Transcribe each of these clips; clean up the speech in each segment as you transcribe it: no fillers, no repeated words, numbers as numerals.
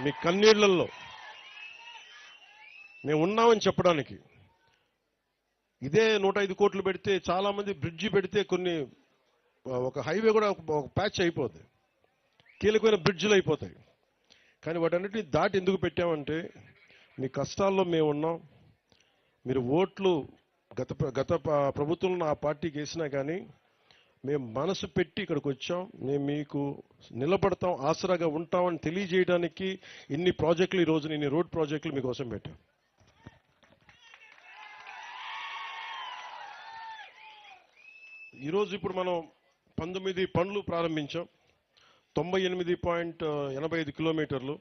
మీ కన్నీళ్లలో మేము ఉన్నామని చెప్పడానికి. ఇదే 105 కోట్లు పెడితే చాలా మంది బ్రిడ్జి పెడితే కొన్ని ఒక హైవే కూడా ఒక ప్యాచ్ అయిపోతుంది, కీలకమైన బ్రిడ్జిలు అయిపోతాయి. కానీ వాటన్నిటిని దాటి ఎందుకు పెట్టామంటే మీ కష్టాల్లో మేము ఉన్నాం. మీరు ఓట్లు గత ప్రభుత్వంలో ఆ పార్టీకి వేసినా కానీ మేము మనసు పెట్టి ఇక్కడికి వచ్చాం. మేము మీకు నిలబడతాం, ఆసరాగా ఉంటామని తెలియజేయడానికి ఇన్ని ప్రాజెక్టులు, ఈ రోజున ఇన్ని రోడ్ ప్రాజెక్టులు మీకోసం పెట్టాం. ఈరోజు ఇప్పుడు మనం 19 పనులు ప్రారంభించాం, 98.85 కిలోమీటర్లు.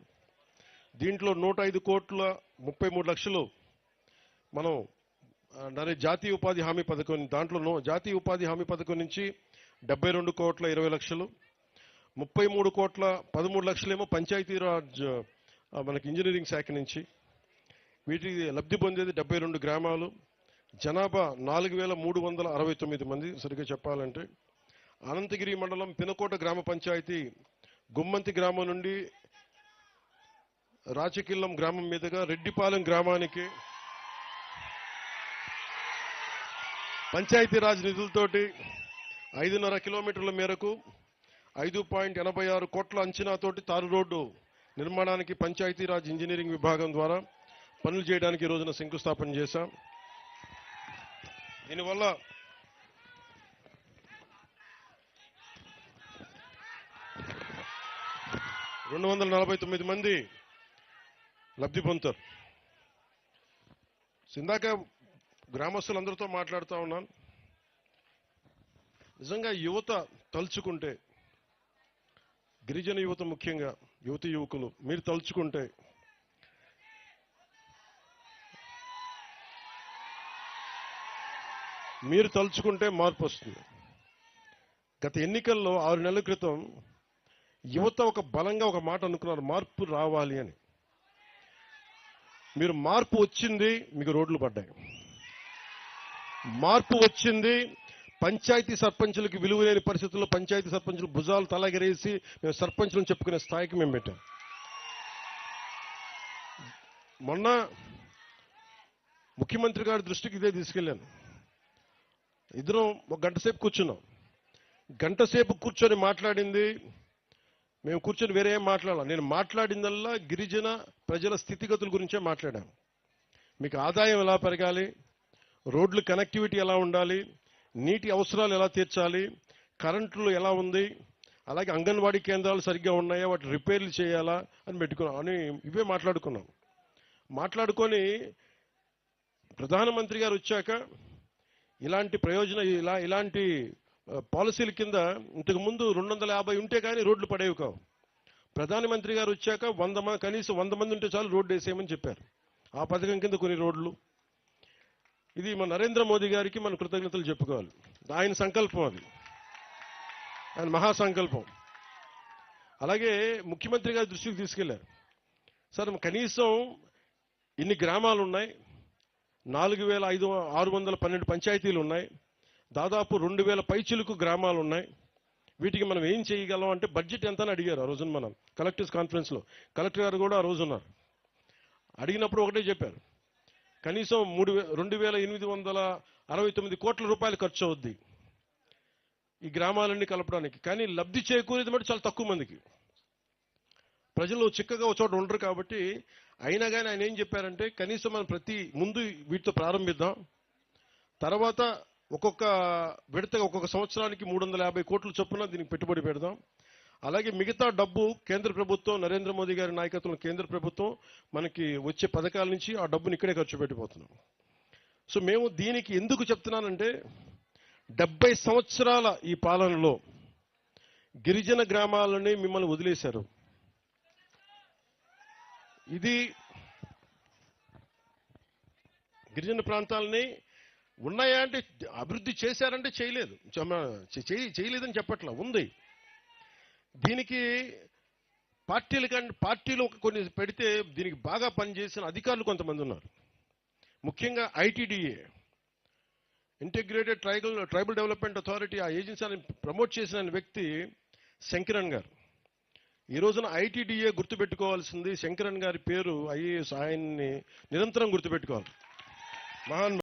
దీంట్లో 105 కోట్ల 33 లక్షలు మనం జాతీయ ఉపాధి హామీ పథకం, దాంట్లో జాతీయ ఉపాధి హామీ పథకం నుంచి 72 కోట్ల 20 లక్షలు, 33 కోట్ల 13 లక్షలేమో పంచాయతీరాజ్ మనకి ఇంజనీరింగ్ శాఖ నుంచి. వీటికి లబ్ధి పొందేది 72 గ్రామాలు, జనాభా 4369 మంది. సరిగ్గా చెప్పాలంటే అనంతగిరి మండలం పినకోట గ్రామ పంచాయతీ గుమ్మంతి గ్రామం నుండి రాచకిల్లం గ్రామం మీదుగా రెడ్డిపాలెం గ్రామానికి పంచాయతీరాజ్ నిధులతోటి 5.5 కిలోమీటర్ల మేరకు 5.86 కోట్ల అంచనాతోటి తారు రోడ్డు నిర్మాణానికి పంచాయతీరాజ్ ఇంజనీరింగ్ విభాగం ద్వారా పనులు చేయడానికి ఈ రోజున శంకుస్థాపన చేశాం. దీనివల్ల $249 మంది లబ్ధి పొందుతారు. ఇందాక గ్రామస్తులందరితో మాట్లాడుతూ ఉన్నాను. నిజంగా యువత తలుచుకుంటే, గిరిజన యువత ముఖ్యంగా యువకులు మీరు తలుచుకుంటే మార్పు వస్తుంది. గత ఎన్నికల్లో 6 నెలల క్రితం యువత ఒక బలంగా ఒక మాట అనుకున్నారు, మార్పు రావాలి అని. మీరు మార్పు వచ్చింది, మీకు రోడ్లు పడ్డాయి. మార్పు వచ్చింది, పంచాయతీ సర్పంచులకి విలువ లేని పరిస్థితుల్లో పంచాయతీ సర్పంచులు భుజాలు తలగరేసి మేము సర్పంచులను చెప్పుకునే స్థాయికి మేము పెట్టాం. మొన్న ముఖ్యమంత్రి గారి దృష్టికి ఇదే తీసుకెళ్లాను. ఇద్దరం ఒక గంట సేపు కూర్చున్నాం. గంట సేపు కూర్చొని మాట్లాడింది, మేము కూర్చొని వేరే ఏం మాట్లాడాలి. నేను మాట్లాడిందల్లా గిరిజన ప్రజల స్థితిగతుల గురించే మాట్లాడాను. మీకు ఆదాయం ఎలా పెరగాలి, రోడ్లు కనెక్టివిటీ ఎలా ఉండాలి, నీటి అవసరాలు ఎలా తీర్చాలి, కరెంట్లు ఎలా ఉంది, అలాగే అంగన్వాడీ కేంద్రాలు సరిగ్గా ఉన్నాయా, వాటి రిపేర్లు చేయాలా అని పెట్టుకున్నాం అని ఇవే మాట్లాడుకున్నాం. మాట్లాడుకొని ప్రధానమంత్రి గారు వచ్చాక ఇలాంటి ఇలాంటి పాలసీల కింద ఇంతకుముందు 250 ఉంటే కానీ రోడ్లు పడేవి కావు. ప్రధానమంత్రి గారు వచ్చాక కనీసం 100 మంది ఉంటే చాలు రోడ్డు వేసేయమని చెప్పారు. ఆ పథకం కింద కొన్ని రోడ్లు. ఇది మన నరేంద్ర మోదీ గారికి మన కృతజ్ఞతలు చెప్పుకోవాలి. ఆయన సంకల్పం, అది ఆయన మహాసంకల్పం. అలాగే ముఖ్యమంత్రి గారి దృష్టికి తీసుకెళ్లారు. సార్ కనీసం ఇన్ని గ్రామాలు ఉన్నాయి, 4612 పంచాయతీలు ఉన్నాయి, దాదాపు 2000 పైచిలుకు గ్రామాలు ఉన్నాయి. వీటికి మనం ఏం చేయగలం అంటే బడ్జెట్ ఎంత అని అడిగారు. ఆ రోజున మనం కలెక్టర్స్ కాన్ఫరెన్స్లో కలెక్టర్ గారు కూడా ఆ రోజు ఉన్నారు. అడిగినప్పుడు ఒకటే చెప్పారు, కనీసం 2869 కోట్ల రూపాయలు ఖర్చు అవుద్ది ఈ గ్రామాలన్నీ కలపడానికి. కానీ లబ్ధి చేకూరేది మటు చాలా తక్కువ మందికి. ప్రజలు చిక్కగా ఒక చోట ఉండరు కాబట్టి. అయినా కానీ ఆయన ఏం చెప్పారంటే కనీసం మనం ముందు వీటితో ప్రారంభిద్దాం, తర్వాత ఒక్కొక్క విడతగా ఒక్కొక్క సంవత్సరానికి 350 కోట్ల చొప్పున దీనికి పెట్టుబడి పెడదాం. అలాగే మిగతా డబ్బు కేంద్ర ప్రభుత్వం, నరేంద్ర మోదీ గారి నాయకత్వంలో కేంద్ర ప్రభుత్వం మనకి వచ్చే పథకాల నుంచి ఆ డబ్బుని ఇక్కడే ఖర్చు పెట్టిపోతున్నాం. సో మేము దీనికి ఎందుకు చెప్తున్నానంటే 70 సంవత్సరాల ఈ పాలనలో గిరిజన గ్రామాలని మిమ్మల్ని వదిలేశారు. ఇది గిరిజన ప్రాంతాలని ఉన్నాయా అంటే అభివృద్ధి చేశారంటే చేయలేదని చెప్పట్లా, ఉంది. దీనికి పార్టీలు కొన్ని పెడితే దీనికి బాగా పనిచేసిన అధికారులు కొంతమంది ఉన్నారు. ముఖ్యంగా ITDA, integrated tribal development authority, ఆ ఏజెన్సీని ప్రమోట్ చేసిన వ్యక్తి శంకరన్ గారు. ఈ రోజున ఐటీడీఏ గుర్తుపెట్టుకోవాల్సింది శంకరన్ గారి పేరు ఐఏఎస్, ఆయన్ని నిరంతరం గుర్తుపెట్టుకోవాలి. మహాన్